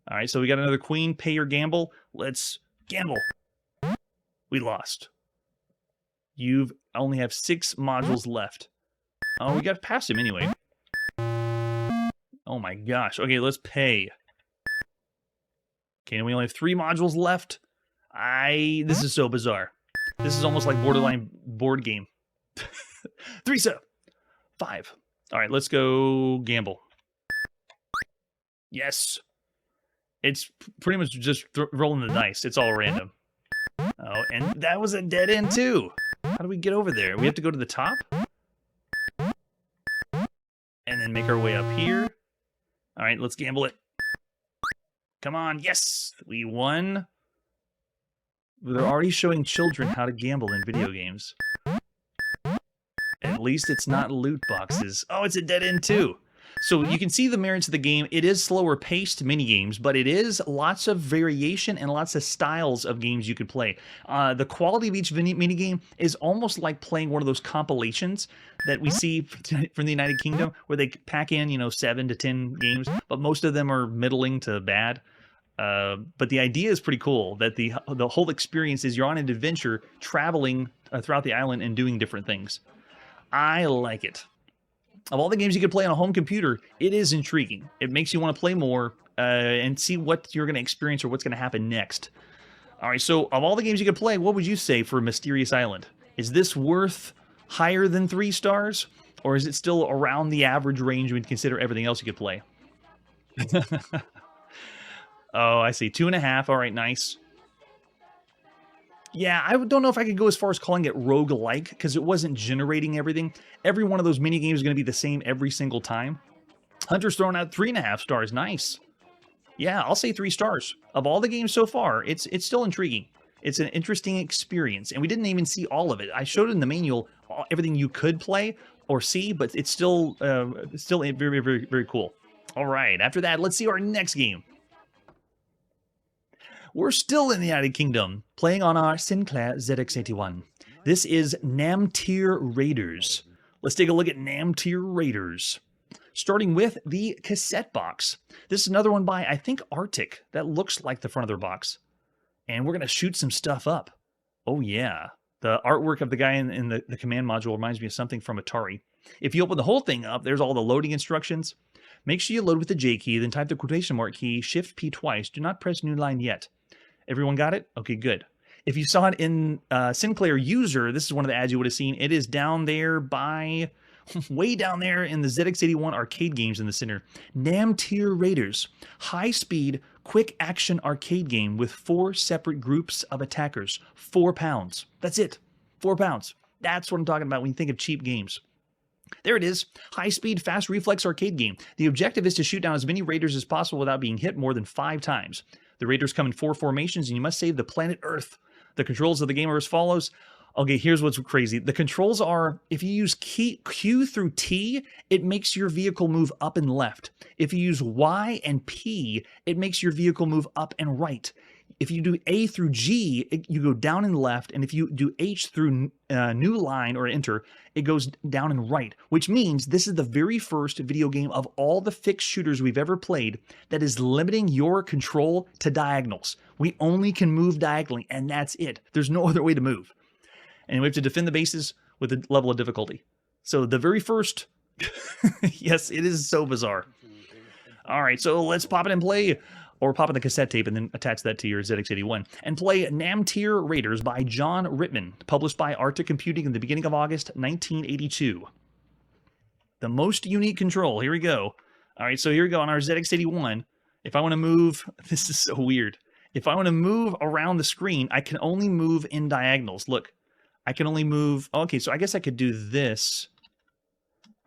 All right, so we got another queen. Pay or gamble. Let's gamble. We lost. You only have 6 modules left. Oh, we got past him anyway. Oh my gosh. Okay, let's pay. Okay, and we only have 3 modules left. This is so bizarre. This is almost like borderline board game. 3 sub. 5. All right, let's go gamble. Yes. It's pretty much just rolling the dice. It's all random. Oh, and that was a dead end too. How do we get over there? We have to go to the top? And then make our way up here. All right, let's gamble it. Come on, yes! We won. They're already showing children how to gamble in video games. At least it's not loot boxes. Oh, it's a dead end too. So you can see the merits of the game. It is slower paced minigames, but it is lots of variation and lots of styles of games you could play. The quality of each minigame is almost like playing one of those compilations that we see from the United Kingdom, where they pack in, 7 to 10 games, but most of them are middling to bad. But the idea is pretty cool, that the whole experience is you're on an adventure, traveling throughout the island and doing different things. I like it. Of all the games you could play on a home computer, it is intriguing. It makes you want to play more and see what you're going to experience or what's going to happen next. All right, so of all the games you could play, what would you say for Mysterious Island? Is this worth higher than 3 stars? Or is it still around the average range when you consider everything else you could play? Oh, I see. 2.5. All right, nice. Yeah, I don't know if I could go as far as calling it roguelike, because it wasn't generating everything. Every one of those minigames is going to be the same every single time. Hunter's throwing out 3.5 stars. Nice. Yeah, I'll say 3 stars. Of all the games so far, it's still intriguing. It's an interesting experience, and we didn't even see all of it. I showed in the manual everything you could play or see, but it's still very, very, very cool. All right, after that, let's see our next game. We're still in the United Kingdom, playing on our Sinclair ZX81. This is Namtir Raiders. Let's take a look at Namtir Raiders. Starting with the cassette box. This is another one by, I think, Arctic. That looks like the front of their box. And we're going to shoot some stuff up. Oh, yeah. The artwork of the guy in the command module reminds me of something from Atari. If you open the whole thing up, there's all the loading instructions. Make sure you load with the J key, then type the quotation mark key, Shift P twice. Do not press new line yet. Everyone got it? Okay, good. If you saw it in Sinclair User, this is one of the ads you would have seen. It is down there by, way down there in the ZX81 arcade games in the center. Namtir Raiders. High-speed, quick-action arcade game with 4 separate groups of attackers. 4 pounds. That's it. 4 pounds. That's what I'm talking about when you think of cheap games. There it is. High-speed, fast reflex arcade game. The objective is to shoot down as many raiders as possible without being hit more than 5 times. The raiders come in 4 formations, and you must save the planet Earth. The controls of the game are as follows. Okay, here's what's crazy. The controls are, if you use Q through T, it makes your vehicle move up and left. If you use Y and P, it makes your vehicle move up and right. If you do A through G, you go down and left, and if you do H through new line or enter, it goes down and right, which means this is the very first video game of all the fixed shooters we've ever played that is limiting your control to diagonals. We only can move diagonally, and that's it. There's no other way to move. And we have to defend the bases with a level of difficulty. So the very first... Yes, it is so bizarre. All right, so let's pop it and play... Or pop in the cassette tape and then attach that to your ZX81. And play Namtir Raiders by John Rittman, published by Arctic Computing in the beginning of August 1982. The most unique control. Here we go. All right, so here we go on our ZX81. If I want to move, this is so weird. If I want to move around the screen, I can only move in diagonals. Look, I can only move. Okay, so I guess I could do this.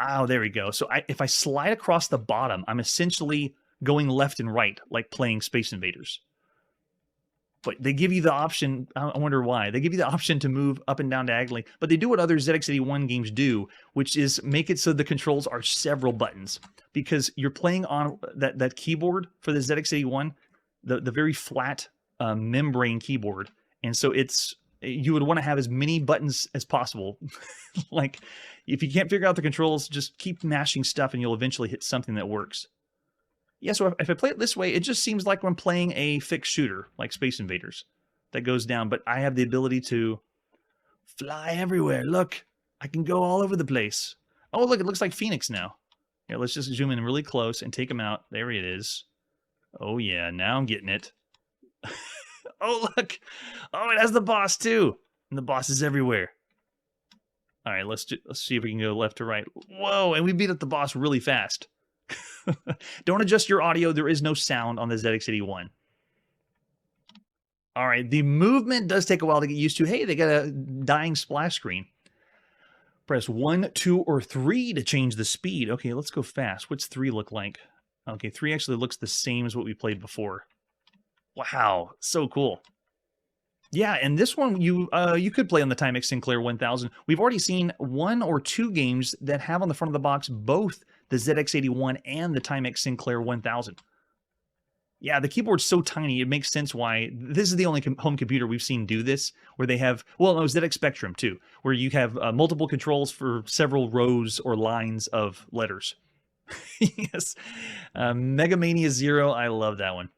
Oh, there we go. So if I slide across the bottom, I'm essentially going left and right, like playing Space Invaders. But they give you the option, I wonder why, they give you the option to move up and down diagonally, but they do what other ZX81 games do, which is make it so the controls are several buttons. Because you're playing on that keyboard for the ZX81, the very flat membrane keyboard, and so you would want to have as many buttons as possible. Like, if you can't figure out the controls, just keep mashing stuff and you'll eventually hit something that works. Yeah, so if I play it this way, it just seems like I'm playing a fixed shooter, like Space Invaders, that goes down. But I have the ability to fly everywhere. Look, I can go all over the place. Oh, look, it looks like Phoenix now. Yeah, let's just zoom in really close and take him out. There it is. Oh, yeah, now I'm getting it. Oh, look. Oh, it has the boss, too. And the boss is everywhere. All right, let's see if we can go left to right. Whoa, and we beat up the boss really fast. Don't adjust your audio. There is no sound on the ZX81. All right, the movement does take a while to get used to. Hey, they got a dying splash screen. Press 1, 2, or 3 to change the speed. Okay, let's go fast. What's 3 look like? Okay, 3 actually looks the same as what we played before. Wow, so cool. Yeah, and this one you could play on the Timex Sinclair 1000. We've already seen 1 or 2 games that have on the front of the box both the ZX81 and the Timex Sinclair 1000. Yeah, the keyboard's so tiny, it makes sense why. This is the only home computer we've seen do this, where they have, well, no, ZX Spectrum too, where you have multiple controls for several rows or lines of letters. Yes, Mega Mania Zero, I love that one.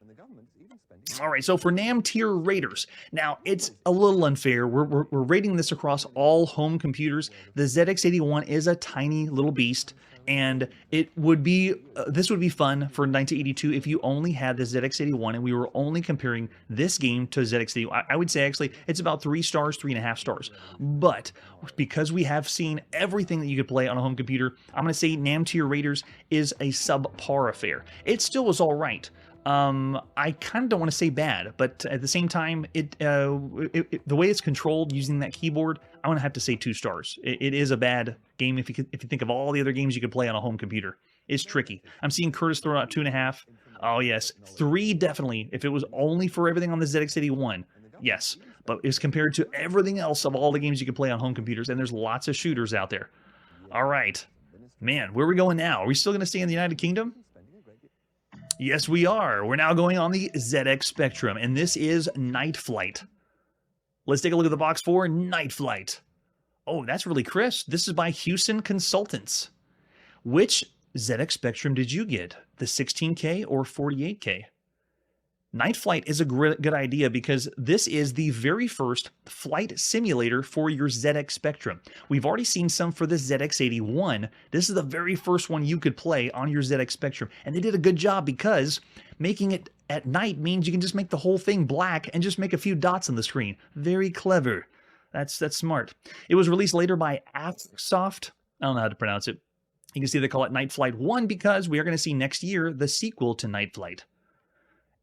All right, so for Namtir Raiders, now it's a little unfair. We're rating this across all home computers. The ZX81 is a tiny little beast, and it would be this would be fun for 1982 if you only had the ZX81 and we were only comparing this game to ZX81. I would say actually it's about 3 stars, 3.5 stars. But because we have seen everything that you could play on a home computer, I'm going to say Namtir Raiders is a subpar affair. It still was all right. I kind of don't want to say bad, but at the same time, the way it's controlled using that keyboard, I want to have to say 2 stars. It is a bad game if you think of all the other games you could play on a home computer. It's tricky. I'm seeing Curtis throw out 2.5. Oh yes, 3 definitely. If it was only for everything on the ZX81, yes. But it's compared to everything else of all the games you could play on home computers, and there's lots of shooters out there. All right, man, where are we going now? Are we still going to stay in the United Kingdom? Yes, we are. We're now going on the ZX Spectrum, and this is Nightflite. Let's take a look at the box for Nightflite. Oh, that's really crisp. This is by Houston Consultants. Which ZX Spectrum did you get? The 16K or 48K? Nightflite is a good idea because this is the very first flight simulator for your ZX Spectrum. We've already seen some for the ZX81. This is the very first one you could play on your ZX Spectrum. And they did a good job because making it at night means you can just make the whole thing black and just make a few dots on the screen. Very clever. That's smart. It was released later by Athsoft. I don't know how to pronounce it. You can see they call it Nightflite 1 because we are going to see next year the sequel to Nightflite.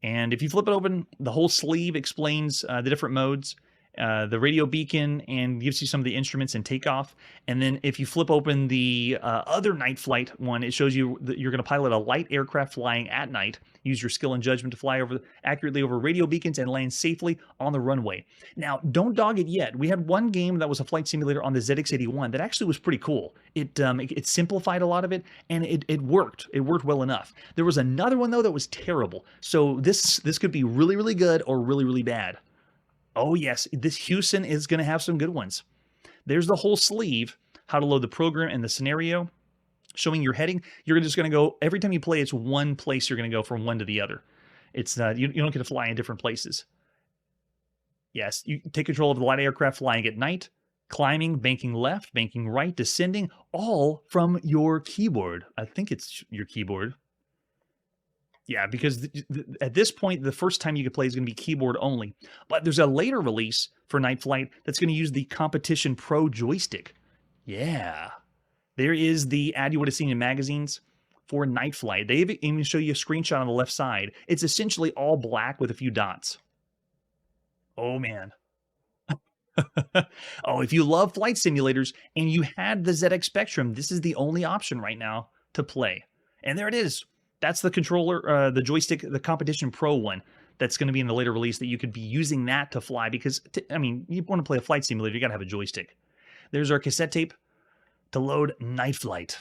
And if you flip it open, the whole sleeve explains the different modes, the radio beacon, and gives you some of the instruments and takeoff. And then if you flip open the other Nightflite one, it shows you that you're going to pilot a light aircraft flying at night. Use your skill and judgment to fly accurately over radio beacons and land safely on the runway. Now, don't dog it yet. We had one game that was a flight simulator on the ZX81 that actually was pretty cool. It simplified a lot of it, and it worked. It worked well enough. There was another one, though, that was terrible. So this could be really, really good or really, really bad. Oh, yes, this Houston is going to have some good ones. There's the whole sleeve, how to load the program and the scenario, showing your heading. You're just going to go, every time you play, it's one place you're going to go from one to the other. It's you don't get to fly in different places. Yes, you take control of the light aircraft flying at night, climbing, banking left, banking right, descending, all from your keyboard. I think it's your keyboard. Yeah, because at this point, the first time you can play is going to be keyboard only. But there's a later release for Nightflite that's going to use the Competition Pro joystick. Yeah. There is the ad you would have seen in magazines. for Nightflite. They even show you a screenshot on the left side. It's essentially all black with a few dots. Oh, man. Oh, if you love flight simulators and you had the ZX Spectrum, this is the only option right now to play. And there it is. That's the controller, the joystick, the Competition Pro one that's going to be in the later release that you could be using that to fly because, I mean, you want to play a flight simulator, you got to have a joystick. There's our cassette tape to load Nightflite.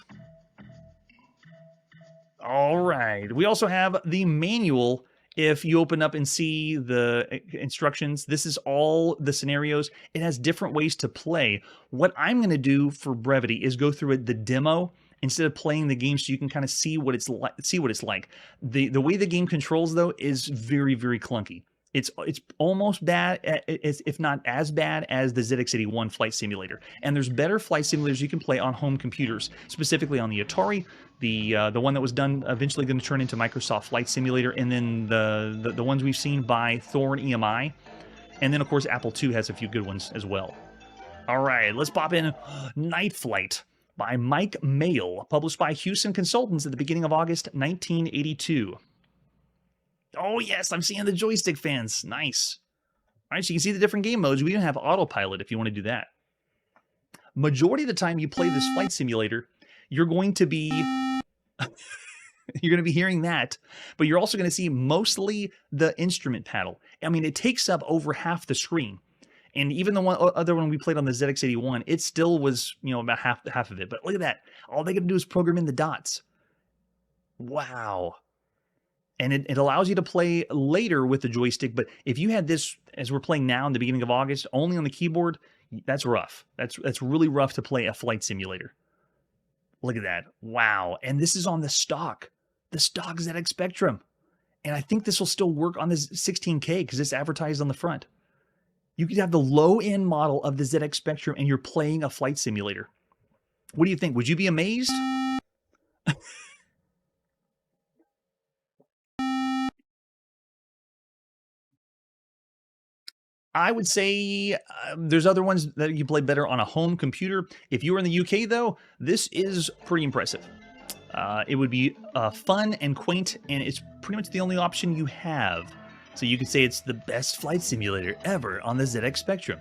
All right. We also have the manual. If you open up and see the instructions, this is all the scenarios. It has different ways to play. What I'm going to do for brevity is go through the demo instead of playing the game, so you can kind of see what it's like. The way the game controls though is very, very clunky. It's almost bad, if not as bad as the ZX81 flight simulator. And there's better flight simulators you can play on home computers, specifically on the Atari, the one that was done eventually going to turn into Microsoft Flight Simulator, and then the ones we've seen by Thorn EMI, and then of course Apple II has a few good ones as well. All right, let's pop in Nightflite by Mike Mail, published by Houston Consultants at the beginning of August 1982. Oh yes, I'm seeing the joystick fans. Nice. All right, so you can see the different game modes. We even have autopilot if you want to do that. Majority of the time you play this flight simulator, you're going to be hearing that, but you're also going to see mostly the instrument panel. I mean, it takes up over half the screen. And even the other one we played on the ZX81, it still was, you know, about half of it. But look at that. All they got to do is program in the dots. Wow. And it allows you to play later with the joystick, but if you had this, as we're playing now in the beginning of August, only on the keyboard, that's rough. That's really rough to play a flight simulator. Look at that. Wow. And this is on the stock ZX Spectrum. And I think this will still work on this 16K because it's advertised on the front. You could have the low-end model of the ZX Spectrum and you're playing a flight simulator. What do you think? Would you be amazed? I would say there's other ones that you play better on a home computer. If you were in the UK, though, this is pretty impressive. It would be fun and quaint, and it's pretty much the only option you have. So you could say it's the best flight simulator ever on the ZX Spectrum.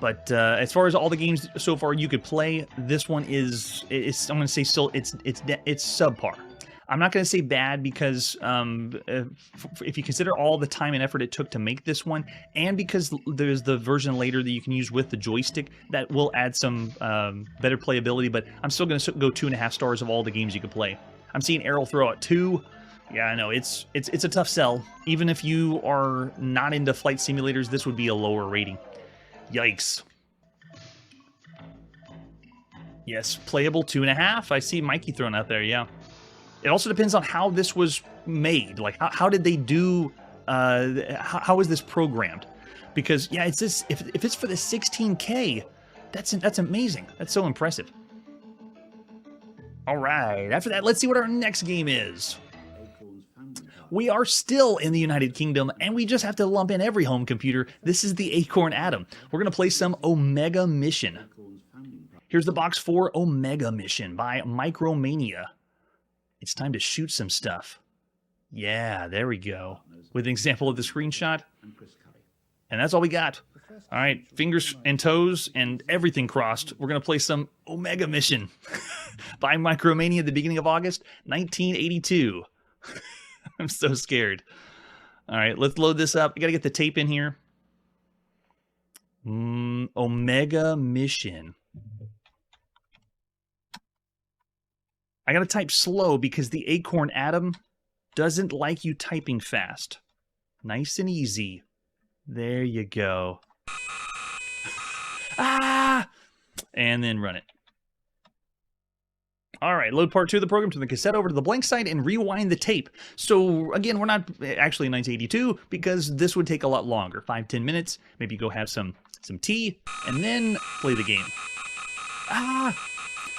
But as far as all the games so far you could play, this one is I'm going to say still it's subpar. I'm not going to say bad because if you consider all the time and effort it took to make this one, and because there's the version later that you can use with the joystick, that will add some better playability, but I'm still going to go 2.5 stars of all the games you can play. I'm seeing Errol throw out 2. Yeah, I know, it's a tough sell. Even if you are not into flight simulators, this would be a lower rating. Yikes. Yes, playable 2.5. I see Mikey thrown out there, yeah. It also depends on how this was made. Like, how did they do, how is this programmed? Because, yeah, it's this, if it's for the 16K, that's amazing. That's so impressive. All right, after that, let's see what our next game is. We are still in the United Kingdom, and we just have to lump in every home computer. This is the Acorn Atom. We're going to play some Omega Mission. Here's the box for Omega Mission by Micromania. It's time to shoot some stuff. Yeah, there we go. With an example of the screenshot. And that's all we got. All right, fingers and toes and everything crossed. We're going to play some Omega Mission by Micromania at the beginning of August, 1982. I'm so scared. All right, let's load this up. I got to get the tape in here. Omega Mission. I got to type slow because the Acorn Atom doesn't like you typing fast. Nice and easy. There you go. Ah! And then run it. All right, load part 2 of the program to the cassette over to the blank side and rewind the tape. So, again, we're not actually in 1982 because this would take a lot longer. 5-10 minutes. Maybe go have some tea and then play the game. Ah!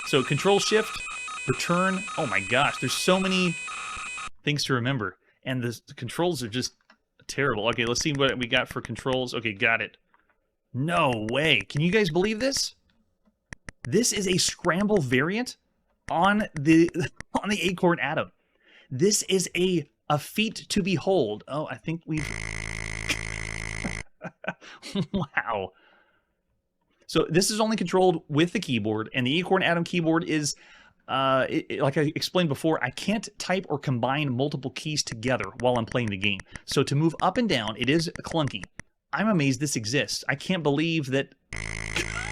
So, Control Shift. Return. Oh my gosh, there's so many things to remember. And the controls are just terrible. Okay, let's see what we got for controls. Okay, got it. No way. Can you guys believe this? This is a scramble variant on the on the Acorn Atom. This is a feat to behold. Oh, I think we've wow. So this is only controlled with the keyboard, and the Acorn Atom keyboard is, like I explained before, I can't type or combine multiple keys together while I'm playing the game. So to move up and down, it is clunky. I'm amazed this exists. I can't believe that.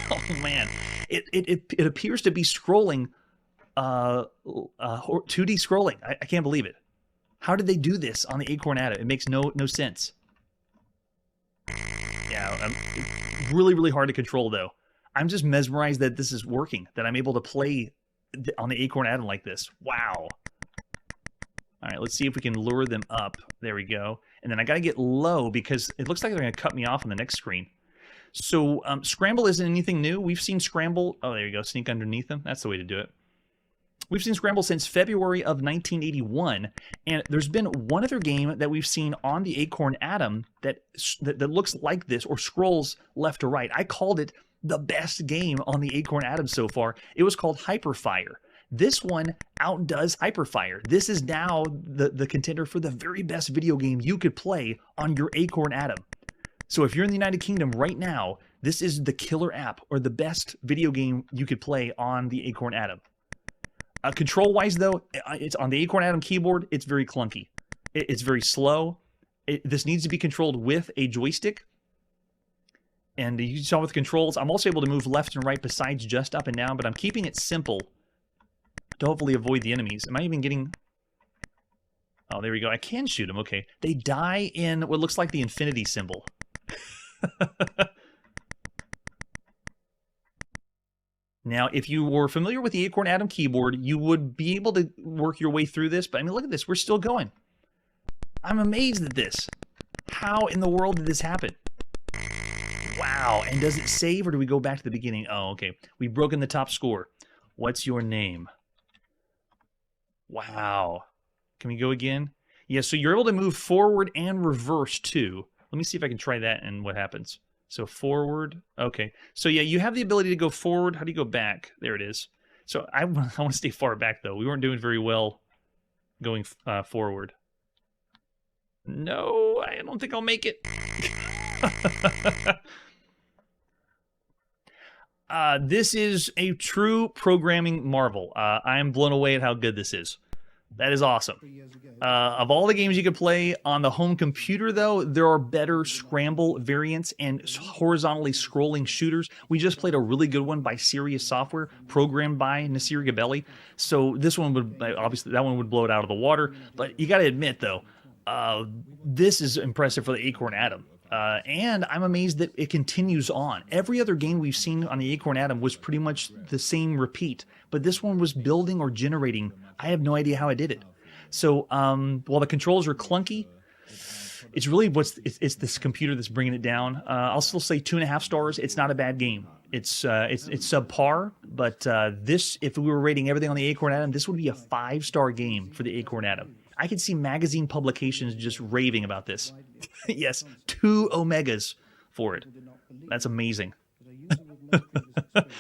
Oh man, it appears to be scrolling, 2D scrolling. I can't believe it. How did they do this on the Acorn Atom? It makes no sense. Yeah, really, really hard to control, though. I'm just mesmerized that this is working, that I'm able to play on the Acorn Atom like this. Wow. All right, let's see if we can lure them up. There we go. And then I got to get low because it looks like they're going to cut me off on the next screen. So Scramble isn't anything new. We've seen Scramble. Oh, there you go. Sneak underneath them. That's the way to do it. We've seen Scramble since February of 1981, and there's been one other game that we've seen on the Acorn Atom that looks like this or scrolls left to right. I called it the best game on the Acorn Atom so far. It was called Hyperfire. This one outdoes Hyperfire. This is now the contender for the very best video game you could play on your Acorn Atom. So if you're in the United Kingdom right now, this is the killer app or the best video game you could play on the Acorn Atom. Control-wise, though, it's on the Acorn Atom keyboard. It's very clunky. It's very slow. This needs to be controlled with a joystick. And you saw with the controls, I'm also able to move left and right besides just up and down, but I'm keeping it simple to hopefully avoid the enemies. Am I even getting... Oh, there we go. I can shoot them. Okay. They die in what looks like the infinity symbol. Now, if you were familiar with the Acorn Atom keyboard, you would be able to work your way through this. But I mean, look at this. We're still going. I'm amazed at this. How in the world did this happen? Wow. And does it save or do we go back to the beginning? Oh, okay. We've broken the top score. What's your name? Wow. Can we go again? Yeah, so you're able to move forward and reverse too. Let me see if I can try that and what happens. So forward. Okay. So yeah, you have the ability to go forward. How do you go back? There it is. So I want to stay far back, though. We weren't doing very well going forward. No, I don't think I'll make it. This is a true programming marvel. I am blown away at how good this is. That is awesome. Of all the games you could play on the home computer, though, there are better Scramble variants and horizontally scrolling shooters. We just played a really good one by Serious Software, programmed by Nasir Gabelli. So this one would, obviously, that one would blow it out of the water. But you got to admit, though, this is impressive for the Acorn Atom. And I'm amazed that it continues on. Every other game we've seen on the Acorn Atom was pretty much the same repeat, but this one was building or generating. I have no idea how it did it. So while the controls are clunky, it's really it's this computer that's bringing it down. I'll still say 2.5 stars. It's not a bad game. It's subpar, but this, if we were rating everything on the Acorn Atom, this would be a 5-star game for the Acorn Atom. I could see magazine publications just raving about this. Yes, 2 Omegas for it. That's amazing.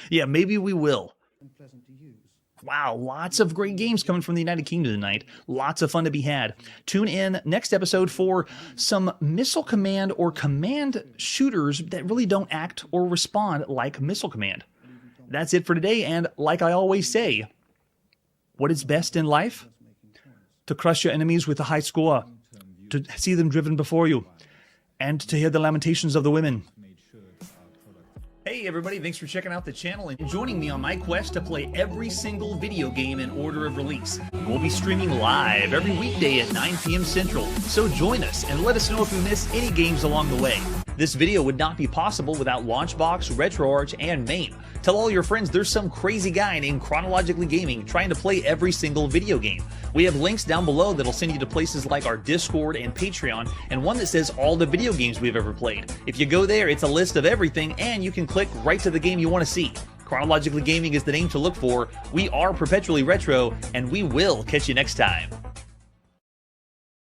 Yeah, maybe we will. Wow, lots of great games coming from the United Kingdom tonight. Lots of fun to be had. Tune in next episode for some Missile Command or command shooters that really don't act or respond like Missile Command. That's it for today, and like I always say, what is best in life? To crush your enemies with a high score, to see them driven before you, and to hear the lamentations of the women. Hey everybody, thanks for checking out the channel and joining me on my quest to play every single video game in order of release. We'll be streaming live every weekday at 9 p.m. Central, so join us and let us know if you miss any games along the way. This video would not be possible without Launchbox, RetroArch, and MAME. Tell all your friends there's some crazy guy named Chronologically Gaming trying to play every single video game. We have links down below that'll send you to places like our Discord and Patreon, and one that says all the video games we've ever played. If you go there, it's a list of everything, and you can click right to the game you want to see. Chronologically Gaming is the name to look for. We are Perpetually Retro, and we will catch you next time.